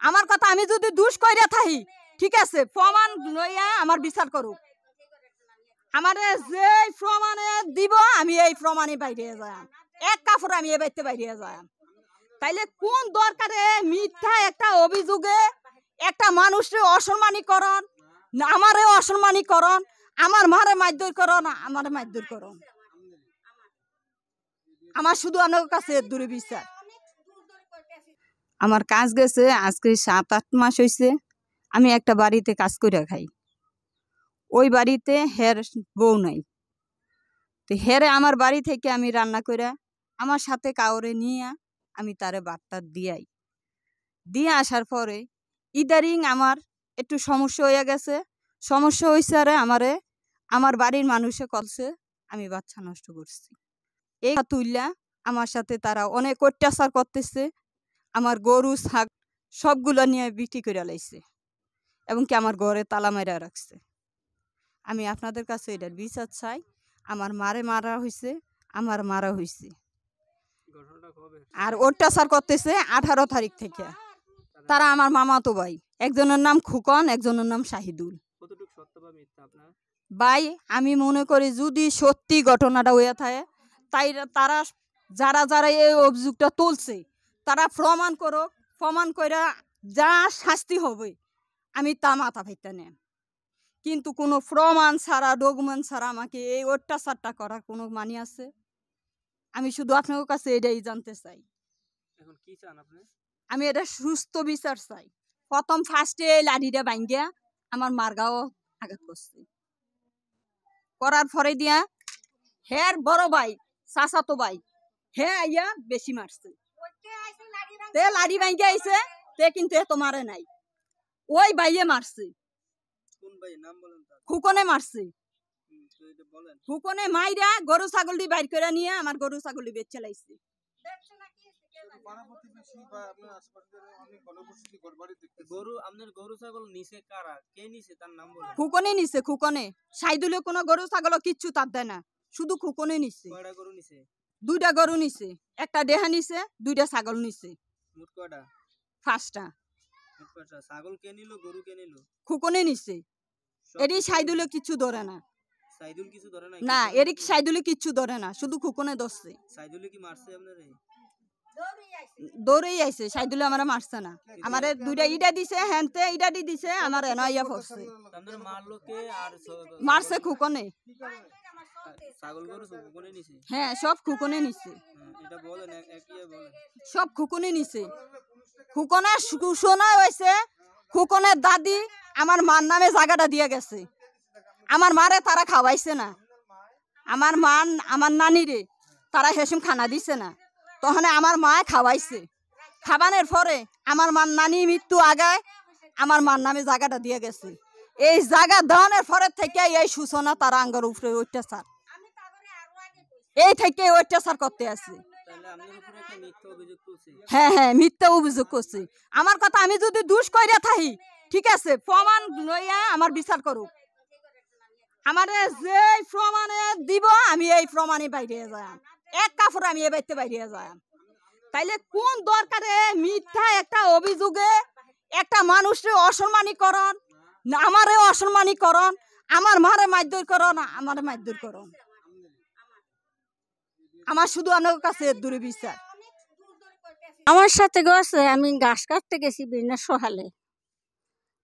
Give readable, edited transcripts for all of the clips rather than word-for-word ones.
আমার কথা আমি যদি দুষ কইরা থাকি ঠিক আছে প্রমাণ লইয়া আমার বিচার করুক আমারে যে প্রমাণে দিব আমি এই প্রমাণে বাইরে যাই এক কাপড় আমি এই বাইতে বাইরে যাই তাইলে কোন দরকারে মিথ্যা একটা অভিযোগে একটা মানুষের অসম্মানীকরণ আমারে অসম্মানীকরণ আমার মারে মারধর করো না আমারে মারধর করো আমার শুধু আমার কাছে দূরে বিচার আমার কাজ গেছে আজকে 7-8 মাস হইছে আমি একটা বাড়িতে কাজ করে খাই ওই বাড়িতে হের বউ নাই তো হেরে আমার বাড়ি থেকে আমি রান্না করে আমার সাথে কাউরে নিয়ে আমি তারে ভাতটা দিয়ে আসার পরে ইদারিং আমার একটু সমস্যা হয়ে গেছে সমস্যা হইছে আরে আমারে আমার বাড়ির মানুষে কলছে আমি বাচ্চা নষ্ট করছি এই তুইলা আমার সাথে তারা অনেক অত্যাচার করতেছে আমার গরু ছাগ সবগুলো নিয়ে বিক্রি করে লাইছে এবং কি আমার ঘরে তালা মারা রাখছে আমি আপনাদের কাছে এটার বিচার চাই আমার মারে মারা হইছে আমার মারা হইছে আর অত্যাচার করতেছে 18 তারিখ থেকে তারা আমার মামাতো ভাই একজনের নাম খুকন একজনের নাম শাহিদুল ভাই আমি মনে করি যদি সত্যি ঘটনাটা হইয়া থাকে তাই তারা যারা যারা এই অভিযোগটা তুলছে তারা প্রমাণ করুক প্রমাণ কইরা যা শাস্তি হবে আমি তা মাথা ভাইতা নেন কিন্তু কোনো প্রমাণ ছাড়া ডকুমেন্ট ছাড়া আমাকে এই অত্যাচারটা করার কোনো মানি আছে আমি শুধু আপনার কাছে এটাই জানতে চাই এখন কি চান আপনি আমি এটা সুস্থ বিচার চাই প্রথম ফার্স্টে লাঠিটা ভাঙ্গিয়া আমার মারগাও আঘাত করছে করার পরে দিয়া হের বড় ভাই চাচাতো ভাই হে আইয়া বেশি মারছে তে লাঠি ভাঙ্গি আইছে তে কিন্তু এত মারে নাই ওই ভাইয়ে মারছে কোন ভাই নাম বলেন তার খুকনে মারছে এটা বলেন খুকনে মাইরা গরু ছাগলটি বাইর করে নিয়ে আমার গরু ছাগলটি বেচে লাইছে গরু আপনার গরু ছাগল নিছে কারা কে নিছে তার নাম বলেন খুকনে নিছে খুকনে সাইদুলে কোনো গরু ছাগল কিচ্ছু তার দেয় না শুধু খুকনে নিছে কয়টা গরু নিছে 2টা গরু নিছে একটা দেহা নিছে 2টা ছাগল নিছে মোট কয়টা 5টা মোট কয়টা ছাগল কে নিল গরু কে নিল খুকনে নিছে এডি সাইদুলে কিচ্ছু ধরে না সাইদুল কিছু ধরে না না এডি সাইদুলে কিচ্ছু ধরে না শুধু খুকনে ধরছে সাইদুলে কি মারছে আপনারে দৌড়েই আইছে সাইদুলে আমারে মারছে না আমারে 2টা ইটা দিছে হেনতে ইটা দি দিছে আমার এনাইয়া পড়ছে আপনার মারলো কে আর মারছে খুকনে ছাগল গরু সব খুকনে নিছে হ্যাঁ সব খুকনে নিছে এটা বলেন একই বলেন সব খুকনে নিছে খুকনে শোনা হইছে খুকনের দাদি আমার মার নামে জায়গাটা দিয়ে গেছে আমার মারে তারা খাওয়াইছে না আমার মা আমার নানিরে তারা হেসম খানা দিছে না তখন আমার মা খাওয়াইছে খাবানোর পরে আমার মার নানি মৃত্যু আগায় আমার মার নামে জায়গাটা দিয়ে গেছে এই জায়গা দেওয়ানোর পরের থেকে এই সূচনা তারা আঙ্গর উপরে অত্যাচার এই থেকে অত্যাচার করতে আছে হ্যাঁ হ্যাঁ মিথ্যা অভিযোগ করছে আমার কথা আমি যদি দুষ কইরা থাকি ঠিক আছে প্রমাণ লইয়া আমার বিচার করুক আমারে যে প্রমাণে দিব আমি এই প্রমাণে বাইরে যাই এক কাপড় আমি এই বাইতে বাইরে যাই তাইলে কোন দরকারে মিথ্যা একটা অভিযোগে একটা মানুষের অসম্মানীকরণ আমারে অসম্মানীকরণ আমার মারে মারধর করো না আমারে মারধর করো আমার শুধু আমার কাছে দূরে বিচার আমার সাথে গেছে আমি ঘাস কাটতে গেছি বিনা সহালে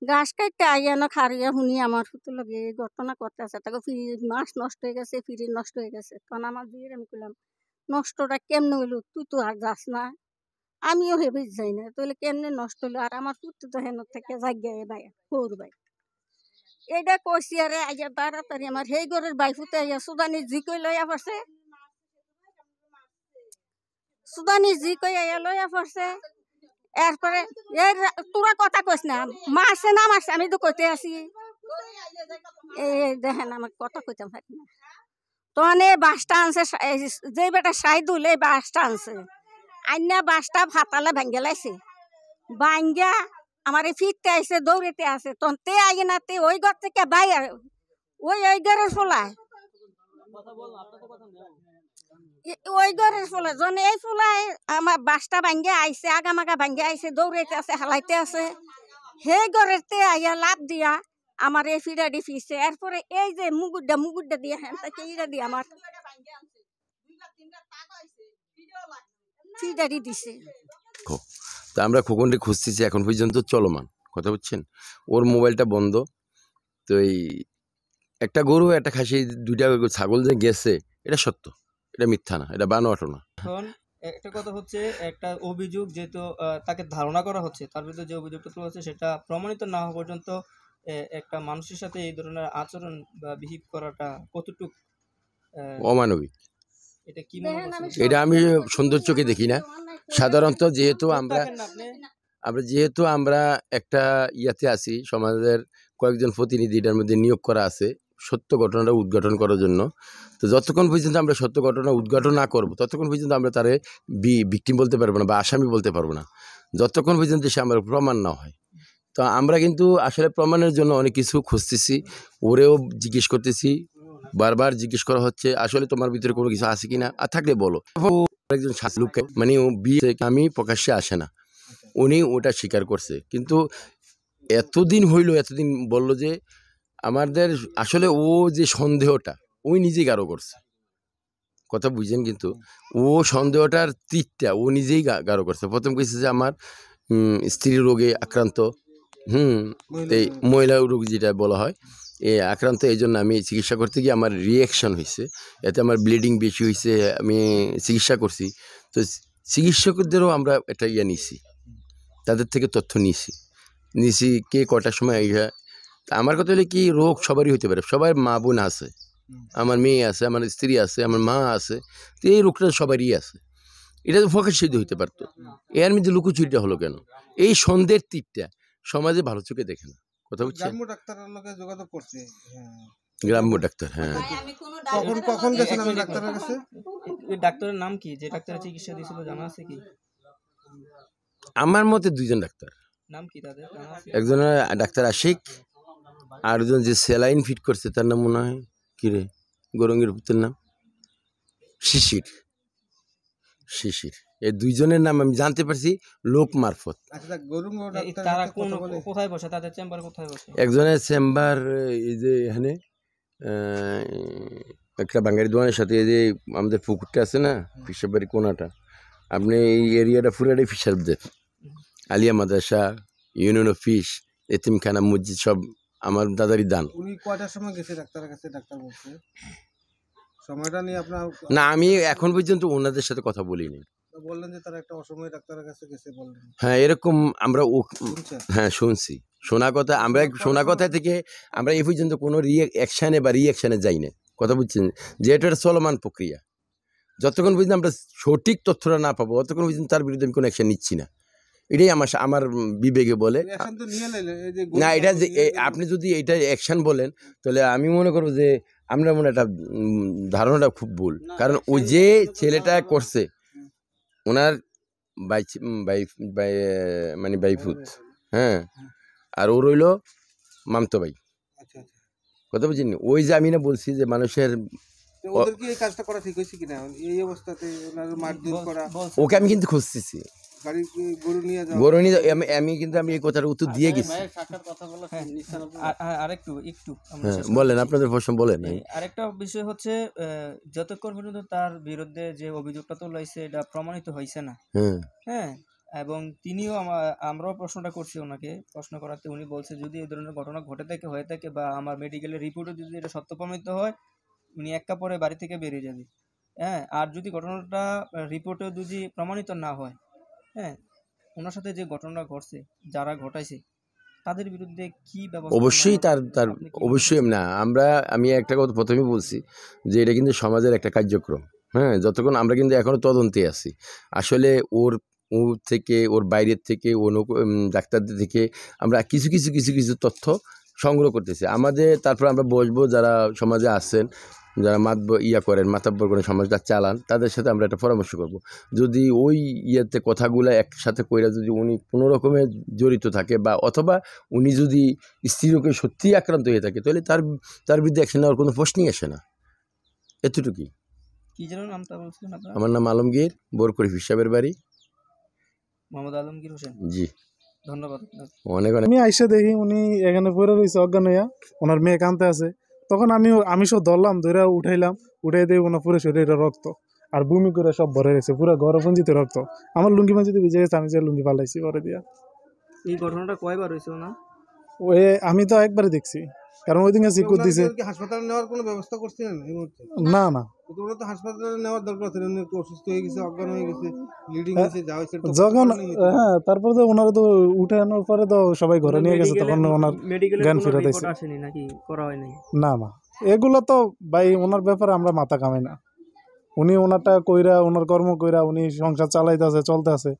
ঘাস কাটতে আইয়া না খারিয়া শুনি আমার ফুটু লাগে ঘটনা করতে আছে তাকে ফিরি মাছ নষ্ট হয়ে গেছে ফিরি নষ্ট হয়ে গেছে তখন আমার দিয়ে আমি করলাম নষ্টটা কেমনে হইলো তুই তো আর যাস না আমিও হেবে যাই না তাহলে কেমনে নষ্ট হলো আর আমার ফুটু তো হেন থেকে জায়গায় ভাই ফোর ভাই এইটা কইছি আরে আইয়া তাড়াতাড়ি আমার সেই ঘরের বাই ফুটে আইয়া সুদানি জি কই লইয়া পড়ছে সুদানি জি কই আইয়া লইয়া পড়ছে এরপরে তোরা কথা কইস না মারছে না মারছে আমি তো কইতে আছি এই দেখেন আমার কথা কইতাম পারি না তখন এই বাসটা আনছে যে বেটা সাইদুল এই বাসটা আনছে আইনা বাসটা ফাটালে ভেঙ্গে লাইছে ভাঙ্গা আমার ফিরতে আইসে দৌড়েতে আছে তখন তে আগে না তে ওই ঘর থেকে বাইরে ওই ঘরের ফলায় ওই ঘরের ফুলা জন এই ফুলাই আমার বাসটা ভাঙ্গে আইছে আগামাগা ভাঙ্গে আইছে দৌড়াইতে আছে হালাইতে আছে সেই ঘরের তে আইয়া লাভ দিয়া আমার এই ফিরাডি ফিরছে এরপরে এই যে মুগুড্ডা দিয়ে হ্যাঁ তাকে ইরা দিয়ে আমার ফিরাডি দিছে। তো আমরা খোকনকে খুঁজতেছি এখন পর্যন্ত চলমান, কথা বুঝছেন। ওর মোবাইলটা বন্ধ। তো এই একটা গরু একটা খাসি দুইটা ছাগল যে গেছে এটা সত্য, এটা মিথ্যা না, এটা বানোয়াটো না। এখন একটা কথা হচ্ছে, একটা অভিযোগ যেহেতু তাকে ধারণা করা হচ্ছে, তার বিরুদ্ধে যে অভিযোগটা তোলা হচ্ছে সেটা প্রমাণিত না হওয়া পর্যন্ত একটা মানুষের সাথে এই ধরনের আচরণ বা বিহেভ করাটা কতটুকু অমানবিক এটা কি মনে করছেন? এটা আমি সুন্দর চোখে দেখি না। সাধারণত যেহেতু আমরা একটা ইয়াতে আছি, সমাজের কয়েকজন প্রতিনিধি এটার মধ্যে নিয়োগ করা আছে সত্য ঘটনাটা উদ্ঘাটন করার জন্য। তো যতক্ষণ পর্যন্ত আমরা সত্য ঘটনা উদ্ঘাটন না করব ততক্ষণ পর্যন্ত আমরা তারে ভিকটিম বলতে পারবো না বা আসামি বলতে পারবো না, যতক্ষণ পর্যন্ত সে আমার প্রমাণ না হয়। তো আমরা কিন্তু আসলে প্রমাণের জন্য অনেক কিছু খুঁজতেছি, ওরেও জিজ্ঞেস করতেছি, বারবার জিজ্ঞেস করা হচ্ছে আসলে তোমার ভিতরে কোনো কিছু আছে কিনা, আর থাকলে বলো। একজন লোককে মানে ও বিয়ে আমি প্রকাশ্যে আসে না, উনি ওটা স্বীকার করছে। কিন্তু এতদিন বলল যে আমাদের আসলে ও যে সন্দেহটা ওই নিজেই গাঢ় করছে, কথা বুঝছেন। কিন্তু ও সন্দেহটার তীরটা ও নিজেই গাঢ় করছে। প্রথম কইছে যে আমার স্ত্রী রোগে আক্রান্ত, এই মহিলা রোগ যেটা বলা হয় আক্রান্ত, এই জন্য আমি চিকিৎসা করতে গিয়ে আমার রিয়াকশন হয়েছে, এতে আমার ব্লিডিং বেশি হয়েছে, আমি চিকিৎসা করছি। তো চিকিৎসকদেরও আমরা একটা নিছি, তাদের থেকে তথ্য নিছি কে কটার সময় আমার কথা হলে কি রোগ সবারই হতে পারে, সবার মা বোন আছে, আমার মেয়ে আছে, আমার স্ত্রী আছে, আমার মা আছে, তো এই রোগটা সবারই আছে। এটা তো প্রকাশিত হইতে পারতো, এর মধ্যে লুকোচুরিটা হলো কেন? এই সন্দেহের তীরটা সমাজে ভালো চোখে দেখে না, কথা বুঝছেন। গ্রাম্য ডাক্তার, হ্যাঁ। কখন গেছেন আপনি ডাক্তারের কাছে? ওই ডাক্তারের নাম কি, যে ডাক্তারের চিকিৎসা দিয়েছিল, জানা আছে কি? আমার মতে দুইজন ডাক্তার, নাম কি তাদের জানা আছে? একজন ডাক্তার আশিক, আর একজন যে স্যালাইন ফিট করছে তার নাম মনে হয় কি রে, গরঙ্গের পুত্রের নাম শিশির। এই দুইজনের নাম আমি জানতে পারছি লোক মারফত। তারা কোথায় বসে, তাদের চেম্বার কোথায় বসে? একজনের চেম্বার এই যে এখানে একটা বাঙালি দোকানের সাথে এই যে আমাদের পুকুরটা আছে না, ফিশার বাড়ি কোনাটা, আপনি এই এরিয়াটা পুরাটাই ফিশারদের, আলিয়া মাদ্রাসা, ইউনিয়ন অফিস, এতিমখানা, মসজিদ সব আমার দাদারই দান। উনি কয়টার সময় গেছে ডাক্তারের কাছে? ডাক্তার বলছে সময়টা নিয়ে আপনার না, আমি এখন পর্যন্ত ওনাদের সাথে কথা বলিনি। বললেন যে তারা একটা অসময়ে ডাক্তারের কাছে গেছে বললেন। হ্যাঁ, এরকম আমরা হ্যাঁ শুনছি, শোনা কথা থেকে আমরা এই পর্যন্ত কোনো রিয়াকশানে যাই না, কথা বুঝছেন। যেহেতু এটা চলমান প্রক্রিয়া, যতক্ষণ পর্যন্ত আমরা সঠিক তথ্যটা না পাবো ততক্ষণ পর্যন্ত তার বিরুদ্ধে আমি কোনো অ্যাকশন নিচ্ছি না। এটাই আমার বিবেকে বলে। না, এটা যে আপনি যদি এটা অ্যাকশন বলেন তাহলে আমি মনে করবো যে আমরা মনে একটা ধারণাটা খুব ভুল, কারণ ওই যে ছেলেটা করছে ওনার মানে বাইফুত, হ্যাঁ, আর ও রইল মামতো ভাই, কথা বুঝছেন। ওই যে আমি না বলছি যে মানুষের ওকে আমি কিন্তু খুঁজতেছি, আমি কিন্তু আমি এই কথার উত্তর দিয়ে গেছি। বলেন, আপনাদের প্রশ্ন বলেন। আরেকটা বিষয় হচ্ছে, যতক্ষণ পর্যন্ত তার বিরুদ্ধে যে অভিযোগটা তোলা হয়েছে এটা প্রমাণিত হয়েছে না, হ্যাঁ, এবং তিনিও আমরাও প্রশ্নটা করছি ওনাকে, প্রশ্ন করাতে উনি বলছে যদি এই ধরনের ঘটনা হয়ে থাকে বা আমার মেডিকেলের রিপোর্টে যদি এটা সত্য প্রমাণিত হয়, উনি এক কাপড়ে বাড়ি থেকে বেরিয়ে যাবে, হ্যাঁ। আর যদি ঘটনাটা রিপোর্টে যদি প্রমাণিত না হয়, হ্যাঁ, ওনার সাথে যে ঘটনাটা ঘটছে, যারা ঘটাইছে তাদের বিরুদ্ধে কি ব্যবস্থা? অবশ্যই তার অবশ্যই না, আমি একটা কথা প্রথমেই বলছি যে এটা কিন্তু সমাজের একটা কার্যক্রম, হ্যাঁ। যতক্ষণ আমরা কিন্তু এখনো তদন্তে আছি, আসলে ওর থেকে, ওর বাইরের থেকে, ডাক্তারদের থেকে আমরা কিছু তথ্য সংগ্রহ করতেছি আমাদের। তারপর আমরা বসবো, যারা সমাজে আছেন, যারা মাতাব্বর করেন, সমাজটা চালান, তাদের সাথে আমরা একটা পরামর্শ করব। যদি ওই কথাগুলো একসাথে কইরা যদি উনি কোনো রকমে জড়িত থাকে বা অথবা উনি যদি স্ত্রীরোগে সত্যিই আক্রান্ত হয়ে থাকে, তাহলে তার বিরুদ্ধে অ্যাকশন নেওয়ার কোনো প্রশ্নই আসে না, এতটুকুই। কি যেন নামটা বলছিলেন আপনার? আমার নাম আলমগীর, বোরকরি হিসাবের বাড়ি। মোহাম্মদ আলমগীর হোসেন। জি, ধন্যবাদ আপনার। অনেক অনেক। আমি আইসা দেখি উনি এখানে পড়ে রয়েছে অজ্ঞান হইয়া, ওনার মেয়ে কানতে আছে। তখন আমি সব ধরলাম, ধরে উঠাইলাম, উঠাই দিয়ে ওনার পুরো শরীরে রক্ত আর বমি করে সব ভরে গেছে, পুরো ঘর পঞ্জিতে রক্ত। আমার লুঙ্গি মাঞ্জিতে ভিজে গেছে, আমি যে লুঙ্গি পাল্টাইছি পরে দিয়া। এই ঘটনাটা কয়বার হয়েছে না? ওই আমি তো একবারে দেখছি, কারণ ওই দিনে চিকুর দিছে। হাসপাতালে নেওয়ার কোনো ব্যবস্থা করছিলেন এই মুহূর্তে? না না, ওরা তো হাসপাতালে নেওয়ার দরকার ছিল, উনি একটু অসুস্থ হয়ে গেছে, অজ্ঞান হয়ে গেছে, ব্লিডিং হয়েছে, যা হয়েছে তো যখন করণীয় হতো। হ্যাঁ তারপরে তো ওনারা তো উঠে আনার পরে তো সবাই ঘরে নিয়ে গেছে, তখন ওনার মেডিকেলের জ্ঞান কোনো ফেরত রিপোর্ট আইছে। আসেনি নাকি, করা হয়নি? না না, এগুলো তো ভাই ওনার ব্যাপারে আমরা মাথা কামাই না। উনি ওনারটা কইরা, ওনার কর্ম কইরা উনি সংসার চালাইতেছে, চলতেছে।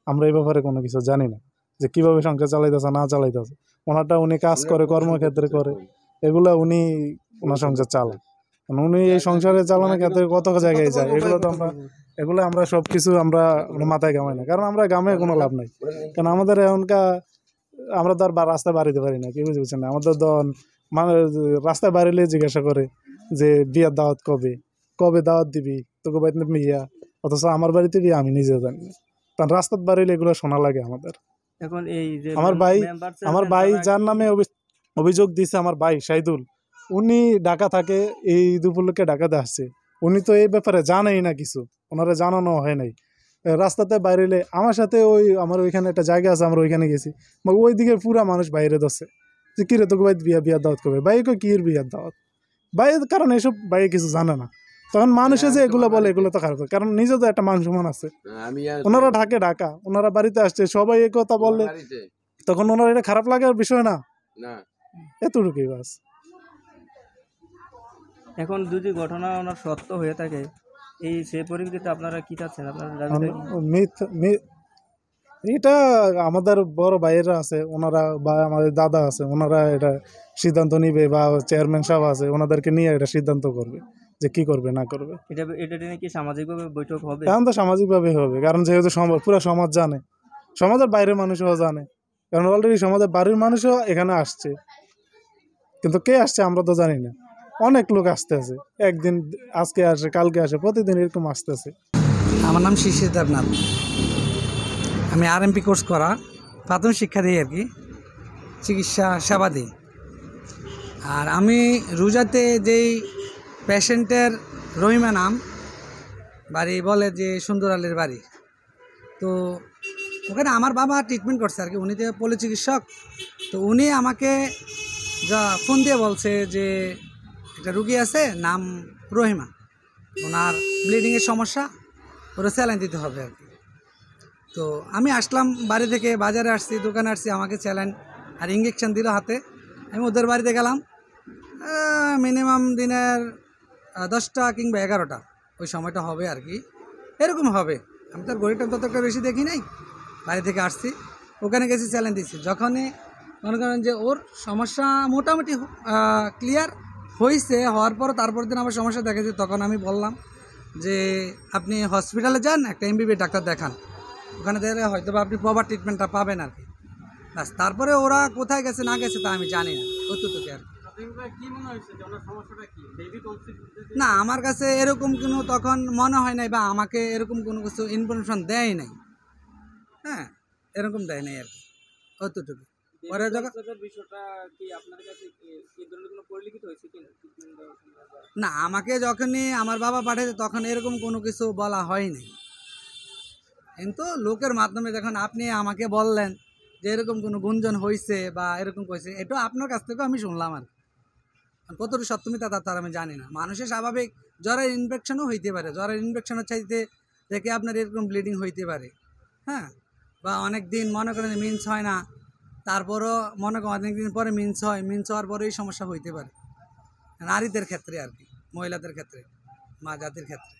আমরা এই ব্যাপারে কোনো কিছু জানি না যে কিভাবে সংসার চালাইতেছে না চালাইতেছে। ওনারটা উনি কাজ করে, কর্মক্ষেত্রে করে, এগুলা উনি ওনার সংসার চালায়। কারণ উনি এই সংসারে চালানোর ক্ষেত্রে কত জায়গায় যায়, এগুলো আমরা সব কিছু আমরা মাথায় কামাই না, কারণ আমরা গ্রামে কোনো লাভ নাই। কারণ আমাদের এখনকার আমরা তো আর রাস্তায় বাড়িতে পারি না, কি বুঝছেন না? আমাদের তো মানে রাস্তায় বাড়িলে জিজ্ঞাসা করে যে বিয়ার দাওয়াত কবে, কবে দাওয়াত দিবি, তোকে বাড়িতে বিয়া, অথচ আমার বাড়িতে বিয়ে আমি নিজে জানি না। কারণ রাস্তায় বাড়িলে এগুলো শোনা লাগে আমাদের। এখন এই যে আমার ভাই যার নামে অভিযোগ দিছে, আমার ভাই শাহিদুল, উনি ঢাকা থাকে, এই ঈদ উপলক্ষে ঢাকাতে আসছে। উনি তো এই ব্যাপারে জানেই না কিছু, ওনারা জানানো হয় নাই। রাস্তাতে বাইরেলে আমার সাথে ওই আমার ওইখানে একটা জায়গা আছে, আমরা ওইখানে গেছি, ওই দিকে পুরা মানুষ বাইরে দছে যে কিরে তোকে ভাই বিয়ার দাওয়াত করবে, ভাই কই কির বিয়ার দাওয়াত ভাই, কারণ এইসব ভাই কিছু জানে না। তখন মানুষে যে এগুলো বলে এগুলো তো খারাপ, কারণ নিজে তো একটা মান সম্মান আছে। ওনারা ঢাকা, ওনারা বাড়িতে আসছে, সবাই এই কথা বললে তখন ওনার এটা খারাপ লাগার বিষয় না, এতটুকুই বাস। এখন যদি ঘটনা ওনার সত্য হয়ে থাকে, এই সেই পরিপ্রেক্ষিতে আপনারা কি চাচ্ছেন? আপনার দাবিটা কি? এটা আমাদের বড় ভাইয়েরা আছে, ওনারা বা আমাদের দাদা আছে, ওনারা এটা সিদ্ধান্ত নিবে, বা চেয়ারম্যান সাহেব আছে, ওনাদেরকে নিয়ে এটা সিদ্ধান্ত করবে যে কি করবে না করবে। এটা নিয়ে কি সামাজিকভাবে বৈঠক হবে? এখন তো সামাজিকভাবে হবে, কারণ যেহেতু পুরো সমাজ জানে, সমাজের বাইরের মানুষও জানে, কারণ অলরেডি সমাজের বাড়ির মানুষও এখানে আসছে, কিন্তু কে আসছে আমরা তো জানি না। অনেক লোক আসতে আছে, একদিন আজকে আসে, কালকে আসে, প্রতিদিন এরকম আসতেছে। আমার নাম শিশির দেবনাথ, আমি আরএমপি কোর্স করা, প্রাথমিক শিক্ষা দিই আর কি, চিকিৎসা সেবা দিই। আর আমি রোজাতে যেই পেশেন্টের রহিমা নাম, বাড়ি বলে যে সুন্দর আলীর বাড়ি, তো ওখানে আমার বাবা ট্রিটমেন্ট করছে আর কি, উনি তো পল্লী চিকিৎসক। তো উনি আমাকে যা ফোন দিয়ে বলছে যে একটা রুগী আছে নাম রহিমা, ওনার ব্লিডিংয়ের সমস্যা, ওরা স্যালাইন দিতে হবে আর কি। তো আমি আসলাম বাড়ি থেকে, বাজারে আসছি, দোকানে আসছি, আমাকে স্যালাইন আর ইঞ্জেকশন দিল হাতে। আমি ওদের বাড়িতে গেলাম, মিনিমাম দিনের 10টা কিংবা 11টা ওই সময়টা হবে আর কি, এরকম হবে। আমি তো আর গড়িটা ততটা বেশি দেখি নাই, বাড়ি থেকে আসছি, ওখানে গেছি, স্যালাইন দিচ্ছি। যখনই মনে করেন যে ওর সমস্যা মোটামুটি ক্লিয়ার হয়েছে, হওয়ার পর তারপর দিন আমার সমস্যা দেখেছি, তখন আমি বললাম যে আপনি হসপিটালে যান, একটা এমবিবিএস ডাক্তার দেখান, ওখানে দেখলে হয়তো বা আপনি প্রপার ট্রিটমেন্টটা পাবেন আর কি। ব্যাস, তারপরে ওরা কোথায় গেছে না গেছে তা আমি জানি না, কতটুকু আর না, আমার কাছে এরকম কোনো তখন মনে হয় নাই, বা আমাকে এরকম কোনো কিছু ইনফরমেশন দেয় নাই। হ্যাঁ, এরকম দেয় নাই আর কি, কতটুকু। পরে যখন না, আমাকে যখনই আমার বাবা পাঠিয়েছে তখন এরকম কোনো কিছু বলা হয়নি, কিন্তু লোকের মাধ্যমে যখন আপনি আমাকে বললেন যে এরকম কোনো গুঞ্জন হয়েছে বা এরকম করেছে, এটা আপনার কাছ থেকেও আমি শুনলাম আর কতটুকু সত্যমিতা তার আমি জানি না। মানুষের স্বাভাবিক জ্বরের ইনফেকশনও হইতে পারে, জ্বরের ইনফেকশনের চাইতে দেখে আপনার এরকম ব্লিডিং হইতে পারে। হ্যাঁ, বা অনেক দিন মনে করেন মিন্স হয় না, তারপরও মনে করেন অনেক দিন পরে মিন্স হয়, মিন্স হওয়ার পরে এই সমস্যা হইতে পারে নারীদের ক্ষেত্রে আর কি, মহিলাদের ক্ষেত্রে, মা জাতির ক্ষেত্রে।